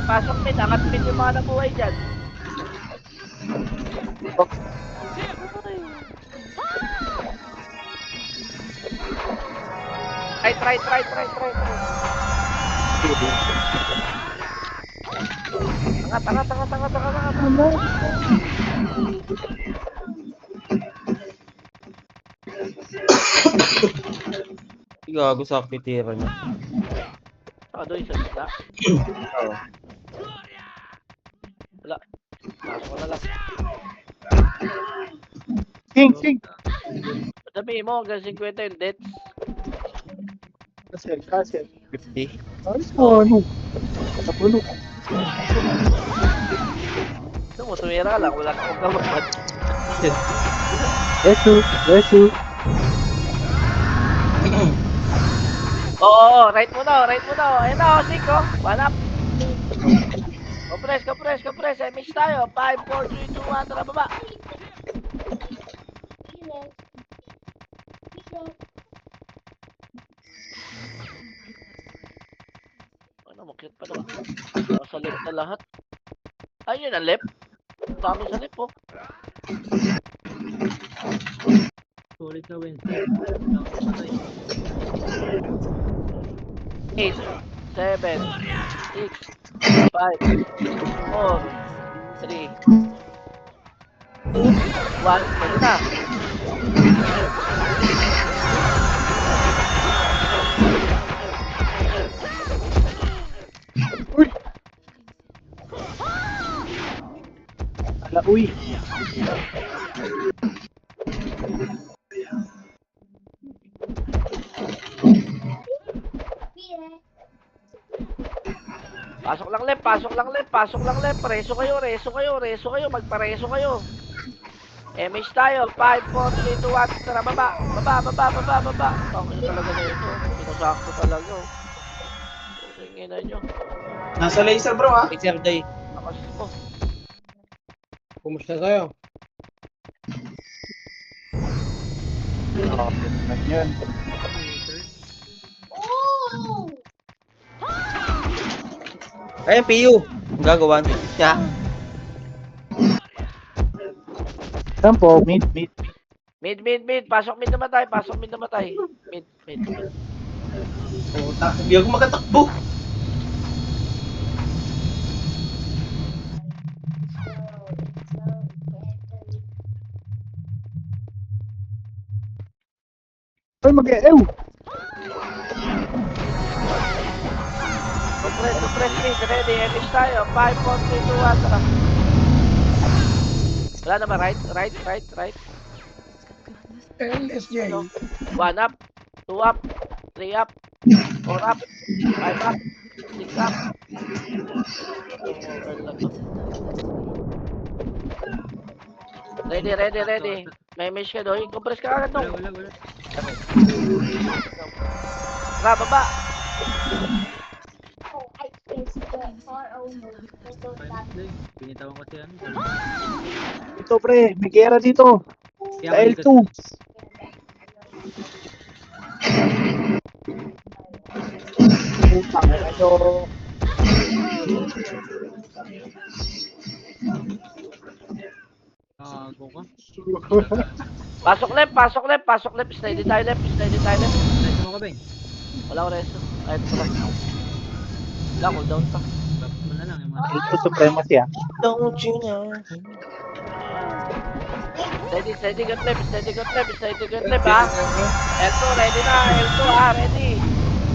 Pasok mid. Angat mid yung mga nabuhay dyan. Try. Angat. Gago sa pitira niya. Doy, sa isla. Wala. Pasok ko na lang. King. Sabi mo, hanggang 50 yung deaths. Castle. 50. Ayos mo, ano? Sa puno. Ito mo, tumira ka lang. Wala kang magkamapad. Resu. Oo, right mo na, right mo na. Ayun na, 5. One up. Compress. MH tayo. 5, 4, 3, 2, 1. Tara, baba. Ano, makit pa naman. Nasa left na lahat. Ayun ang left. Ang dami sa left, oh. Solid na Wednesday. Nakapatay. 8, 7, 6, 5, 4, 3, 2, 1. Pwede na. Ala, uy. Pasok lang left. Reso kayo. Magpareso kayo. MH tayo. 5, 4, 3, 2, 1. Tara, baba. Tangin na talaga na ito. Sinasakto talaga, oh. Tingin na nyo. Nasa laser bro ha. Laser day. Lakas mo. Kumusta tayo? Yan. Oh! Ayun, PU. Ang gagawa niya. Saan po? Mid. Mid. Pasok mid naman tayo. Mid. Puta, hindi ako makatakbo. Ay, mag-ew. Compress mid. Ready. MH tayo. 5, 4, 3, 2, 1. Tara. Wala naman. Right. LSJ. 1 up. 2 up. 3 up. 4 up. 5 up. 6 up. Ready. May mesh ka doon. Compress ka agad nung. Wala. Tara, baba. Oh, I pressed the RO mode. Wednesday. Binitawan ko si ano. Ito pre, may gera dito. Kaya Sa malikot. L2. Putang ina nyo. Gago ka. Pasok left. Steady tayo left. Reso mo ka, Ben? Wala ko resto. Ay, ito pala. Wala, cooldown pa. Back mo na lang yung mga Ito supremacy ah. Don't you know? Steady got left, ha. L2, ready na. L2, ha. Ready.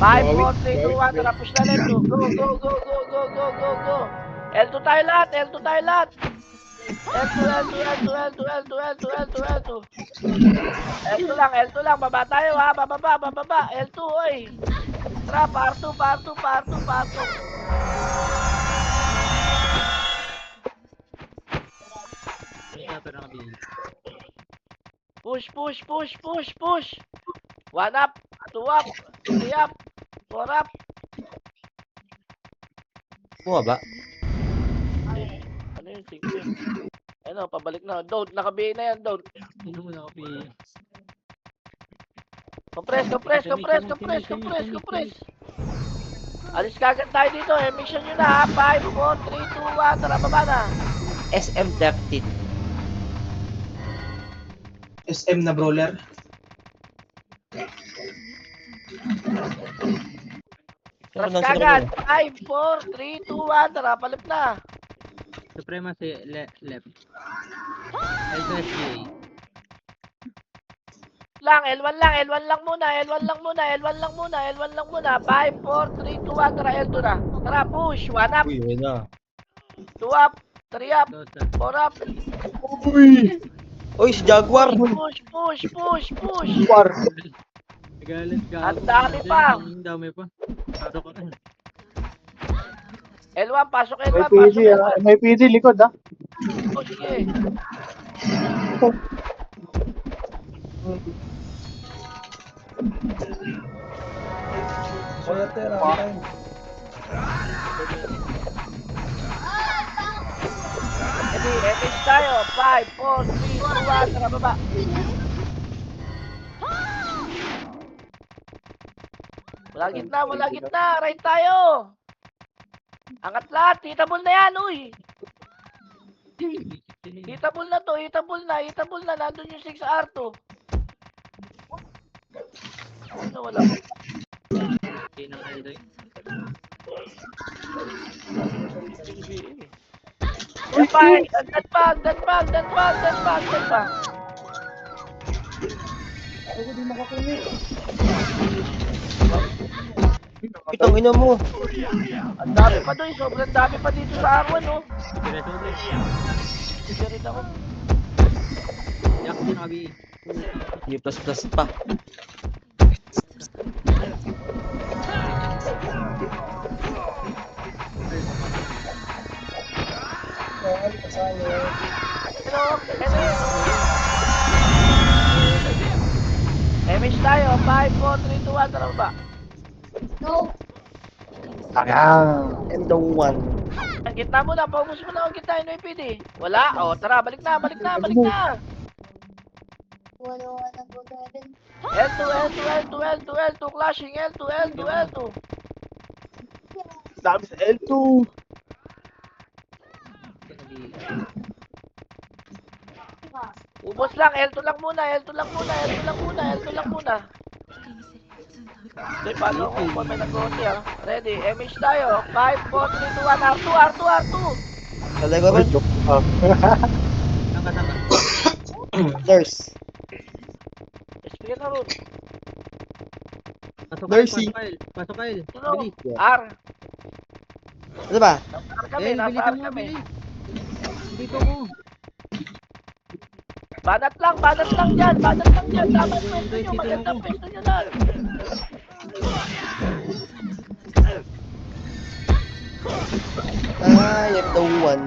5, 4, 3, 2, 1. Tara, push na left. Go. L2 tayo lahat. L2 lang. Baba tayo, ha. Bababa. L2, oy. Tara, parto. Pero nakabili. Push. 1 up, 2 up, 3 up, 4 up. Bumaba. Ano yun? Sige. Ano, pabalik na. Don't, nakabihin na yan, don't. Sino mo nakapili? Compress. Alis kagad tayo dito. Emission nyo na, ha. 5, 4, 3, 2, 1. Tara, baba na. SM Drafted. SM na brawler. Tras kagad. 5, 4, 3, 2, 1. Tara, palip na. Supremacy left. LSGA. L1 lang muna. 5, 4, 3, 2, 1. Tara, L2 na. Tara, push. 1 up, Uy, yun na. 2 up, 3 up, Dosa. 4 up. Uy! Uy, si Jaguar! Push. War. Galit ka. Ang dami pa. Ang dami pa. Pasok ka. L1, pasok May L1. PD ah. May PD likod ah. Oh, sige. Swerte, runtime. Ready, epic tayo. 5, 4, 3, 2, 1, tara baba. Wala gitna. Right tayo. Angat lahat, hitabol na yan, uy. Hitabol na to, hitabol na. Nandun yung 6R2. Ano, wala. Hindi ng Eldoy. Agad pa. Itong ina mo. Ang dami pa doon, sobrang dami pa dito sa Arwan, no? Piresoble. Sige rin ako. Yak din abi. Hindi plus pa. Emish tayo, 5, 4, 3, 2, 1, tara ba? No. Endong 1. Ang gitna mo na, focus mo na ang gitna, NYPD. Wala? O, tara, balik na. Wala na po Kevin. L2, clashing, L2. Dami sa L2. Ubos lang, L2 lang muna. Okay, paano ako pa may nag-gonti, ha? Ready, Emish tayo. 5, 4, 3, 2, 1, R2. Talaga ba? Saan ka? Nurse. Explain na ron. Pasok Mercy. Pasok Kyle. Ano? Bili. R. Ano ba? Bili Nasa ka R mo, kami. bili. Dito mo. Banat lang dyan. Tama ang pwesto nyo, magandang pwesto nyo na. Endong 1.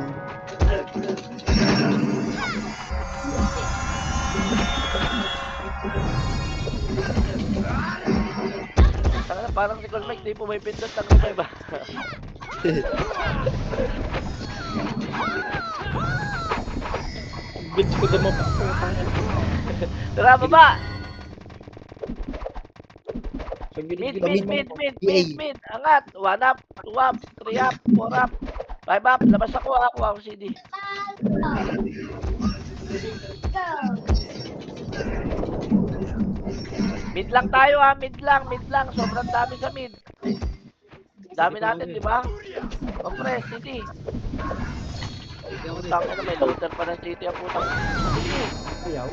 Parang si Colmec, di po may pindot ng iba iba. Bitch ko naman pa. Tara, baba! Sa Mid. gilid-gilid naman. Angat. 1 up, 2 up, 3 up, 4 up, 5 up. Labas ako, ako CD. Go. Mid lang tayo, mid lang. Sobrang dami sa mid. Dami natin, di ba? Compress, CD. Hindi ako din. Tangin na may loader pa ng CD ang putang. CD. Ayaw.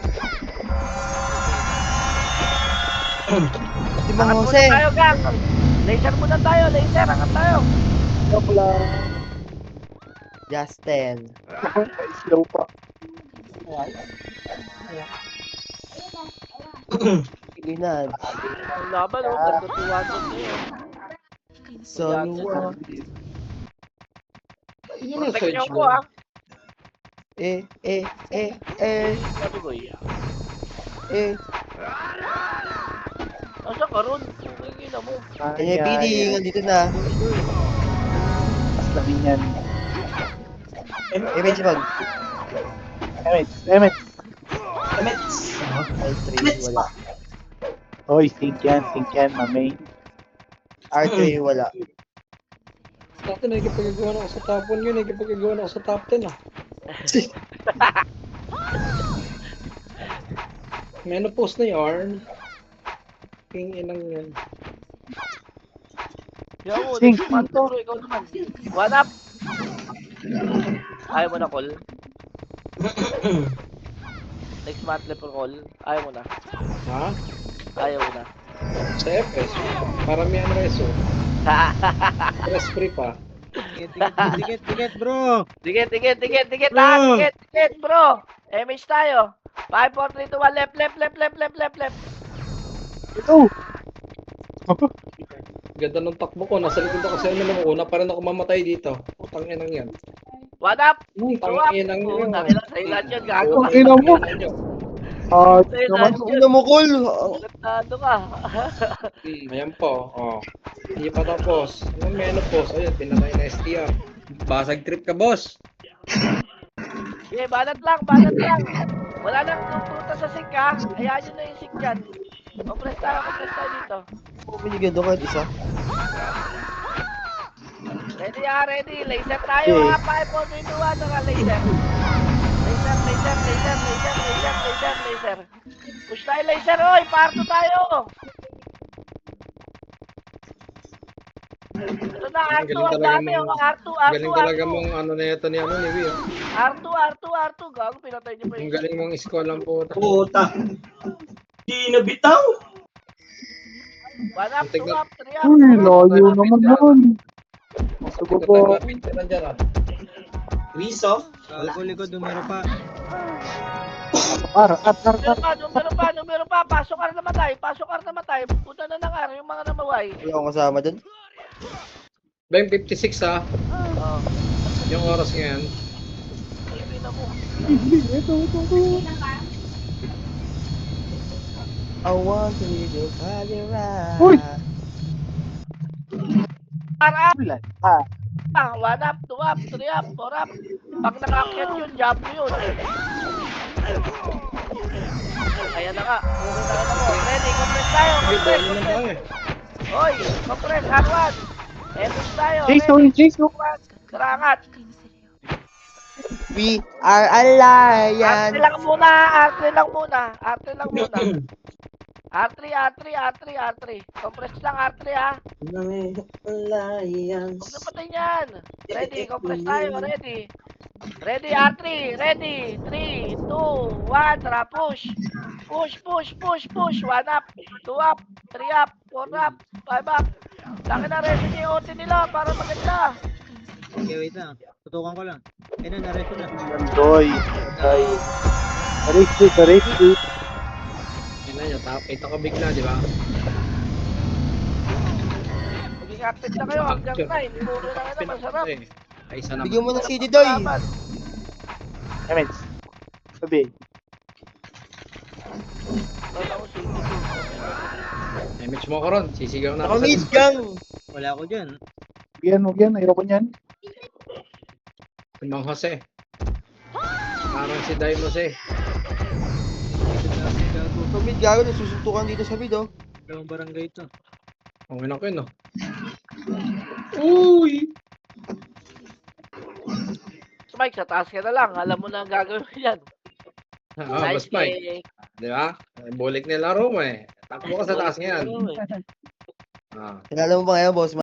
Si Mang Angat muna Jose. tayo, gang. Laser muna tayo, angat tayo. Justin. Ilinad. Ang laban, gagatuwa doon kayo. Solwa. Yun ang Protect nyo sedge ko, mo. Sabi ko, Asa ka ron? Tingin na mo. NYPD, nandito na. Image bag. Emets. L3, wala. Oy, think yan, mamay. R3, wala. Dati nakikipagagawa na ako sa top 1 yun, nakikipagagawa na ako sa top 10 ah. Menopause na yarn. King inang yan. Yo, Sing. next month bro, ikaw naman. 1 up. Ayaw mo na call. Next month for call. Ayaw mo na. Ha? Ayaw na. Sa FS. Paramihan reso. Stress free pa. Dikit, bro. Dikit, Bro. dikit, bro. Image tayo. 5, 4, 3, 2, 1, left. Ito! Ganda ng takbo ko. Nasa likod ako sa inyo una pa rin ako mamatay dito. Putang inang yan. 1 up. Tang inang Oh, yun. dami lang sa ilan yun, gago. Ang ina mo! Ano mo, Col? Tado ka. Ayan po. Oh. Hindi pa tapos. Anong menopause? Ayun, pinatay na STR. Basag trip ka, boss. Okay, banat lang, banat lang. Wala nang pupunta sa sink ha. Hayaan nyo na yung sink dyan. Compress tayo dito. Binigyan doon kahit isa. Ready ha, ready. Laser tayo ha. 5, 4, 3, 2, 1. Tara, laser. Laser. Push tayo, laser. Oy, parto tayo. Ito na, Ang R2. galing Ang talaga dami. mong- R2. Galing talaga mong ano na ito ni ano ni Wii. R2. Gago, pinatay niyo pa Ang yun. galing mong iskolang po. Puta. Di nabitaw. 1 up, 2 up, 3 up. Uy, layo naman nun. Sige po. Pintiran dyan ah. Wiz off. Gago likod, dumero pa. Numero pa. Pasok ka na namatay. Punta na ng araw yung mga namaway. Wala akong kasama doon. Bang 56 ah. Oh, Yung oras ngayon. ipin na mo. I want to leave your body Uy! right. Para 1 up, 2 up, 3 up, 4 up. Pag nakakyat yun, job mo yun. Ayan na nga. Ready, compress tayo. Bali lang tayo eh. Hoy, compress, hard. Etos tayo. Jason. Karangat. We are Arte alliance. lang muna. R3. Compress lang, R3 ha. Alliance. Huwag na patay niyan. Ready, compress tayo. Ready, R3. Ready. 3, 2, 1. Tara, push. Push. 1 up, 2 up, 3 up, 4 up, 5 up. Laki na reso niya yung OT nila para maganda. Okay, wait lang. Tutukan ko lang. Ayun na, naresto na. Doy. Rescue. Yun na yun. Ito ka bigla, di ba? Maging active na kayo hanggang 9. Puro na kayo na masarap. Ay, isa naman. Bigyan mo ng CD, Doy. Emets. Sabi. Image mo ko ron. Sisigaw na ako sa Nakamiss gang. Wala ako dyan. Huwag yan. Ayoko niyan. Si Mang Jose. Parang si Dai Jose. Gago. Kamid gago, nasusuntukan dito sa mid, oh. Dalawang barangay ito. Okay na ko yun, no? Uy! Mike, sa taas ka na lang. Alam mo na ang gagawin mo yan. Mas Mike. Di ba? Bulik nila laro mo eh. Takbo ka sa taas ngayon. Gagawin. Ah. Kilala mo ba ngayon, boss?